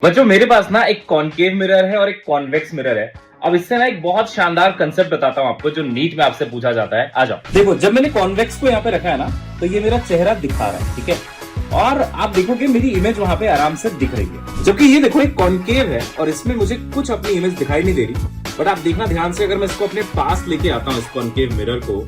बच्चों मेरे पास ना एक कॉनकेव मिरर है और एक कॉन्वेक्स मिरर है। अब इससे ना एक बहुत शानदार कंसेप्ट बताता हूं आपको जो नीट में आपसे पूछा जाता है। आ जाओ। देखो, जब मैंने कॉन्वेक्स को यहाँ पे रखा है ना, तो ये मेरा चेहरा दिखा रहा है, ठीक है। और आप देखोगे मेरी इमेज वहां पे आराम से दिख रही है। जबकि ये देखो एक कॉनकेव है और इसमें मुझे कुछ अपनी इमेज दिखाई नहीं दे रही। बट आप देखना ध्यान से, अगर मैं इसको अपने पास लेके आता हूँ इस कॉनकेव मिरर को,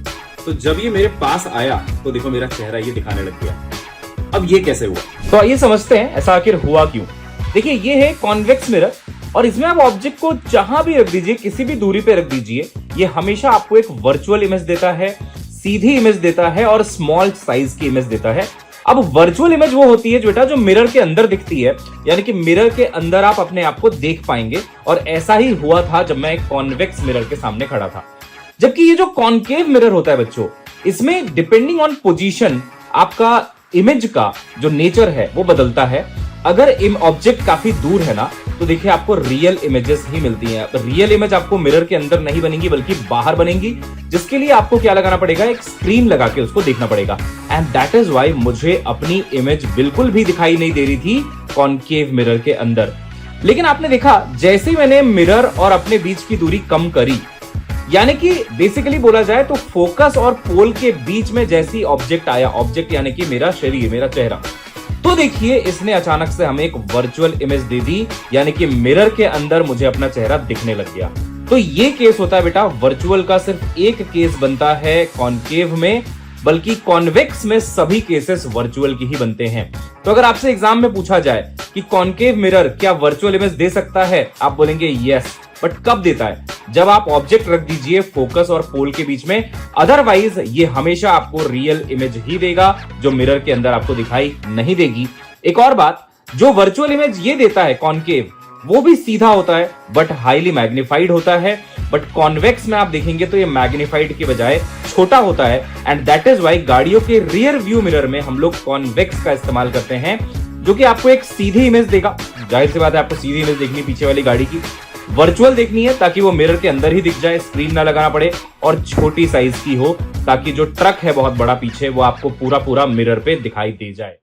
तो जब ये मेरे पास आया तो देखो मेरा चेहरा ये दिखाने लग गया। अब ये कैसे हुआ, तो आइए समझते हैं ऐसा आखिर हुआ क्यों। देखिए, ये है कॉन्वेक्स मिरर और इसमें आप ऑब्जेक्ट को जहां भी रख दीजिए, किसी भी दूरी पे रख दीजिए, ये हमेशा आपको एक वर्चुअल इमेज देता है, सीधी इमेज देता है और स्मॉल साइज की इमेज देता है। अब वर्चुअल इमेज वो होती है जो बेटा जो मिरर के अंदर दिखती है, यानी कि मिरर के अंदर आप अपने आप को देख पाएंगे। और ऐसा ही हुआ था जब मैं एक कॉन्वेक्स मिरर के सामने खड़ा था। जबकि ये जो कॉन्केव मिरर होता है बच्चों, इसमें डिपेंडिंग ऑन पोजीशन आपका इमेज का जो नेचर है वो बदलता है। अगर ऑब्जेक्ट काफी दूर है ना, तो देखिए आपको रियल इमेजेस ही मिलती हैं। रियल इमेज आपको मिरर के अंदर नहीं बनेंगी बल्कि बाहर बनेंगी, जिसके लिए आपको क्या लगाना पड़ेगा, एक स्क्रीन लगा के उसको देखना पड़ेगा। एंड दैट इज वाई मुझे अपनी इमेज बिल्कुल भी दिखाई नहीं दे रही थी कॉनकेव मिरर के अंदर। लेकिन आपने देखा, जैसे ही मैंने मिरर और अपने बीच की दूरी कम करी, यानी कि बेसिकली बोला जाए तो फोकस और पोल के बीच में जैसी ऑब्जेक्ट आया, ऑब्जेक्ट यानी कि मेरा शरीर, मेरा चेहरा, तो देखिए इसने अचानक से हमें एक वर्चुअल इमेज दे दी, यानी कि मिरर के अंदर मुझे अपना चेहरा दिखने लग गया। तो ये केस होता है बेटा वर्चुअल का, सिर्फ एक केस बनता है कॉनकेव में, बल्कि कॉन्वेक्स में सभी केसेस वर्चुअल की ही बनते हैं। तो अगर आपसे एग्जाम में पूछा जाए कि कॉनकेव मिरर क्या वर्चुअल इमेज दे सकता है, आप बोलेंगे यस। बट कब देता है? जब आप ऑब्जेक्ट रख दीजिए फोकस और पोल के बीच में। अदरवाइज ये हमेशा आपको रियल इमेज ही देगा जो मिरर के अंदर आपको दिखाई नहीं देगी। एक और बात, जो वर्चुअल इमेज ये देता है कॉनकेव, वो भी सीधा होता है बट हाईली मैग्निफाइड होता है। बट कॉन्वेक्स में आप देखेंगे तो ये मैग्निफाइड के बजाय छोटा होता है। एंड दैट इज वाई गाड़ियों के रियर व्यू मिरर में हम लोग कॉन्वेक्स का इस्तेमाल करते हैं, जो कि आपको एक सीधी इमेज देगा। जाहिर सी बात है, आपको सीधी इमेज देखनी पीछे वाली गाड़ी की, वर्चुअल देखनी है ताकि वो मिरर के अंदर ही दिख जाए, स्क्रीन ना लगाना पड़े, और छोटी साइज की हो ताकि जो ट्रक है बहुत बड़ा पीछे वो आपको पूरा पूरा मिरर पे दिखाई दे जाए।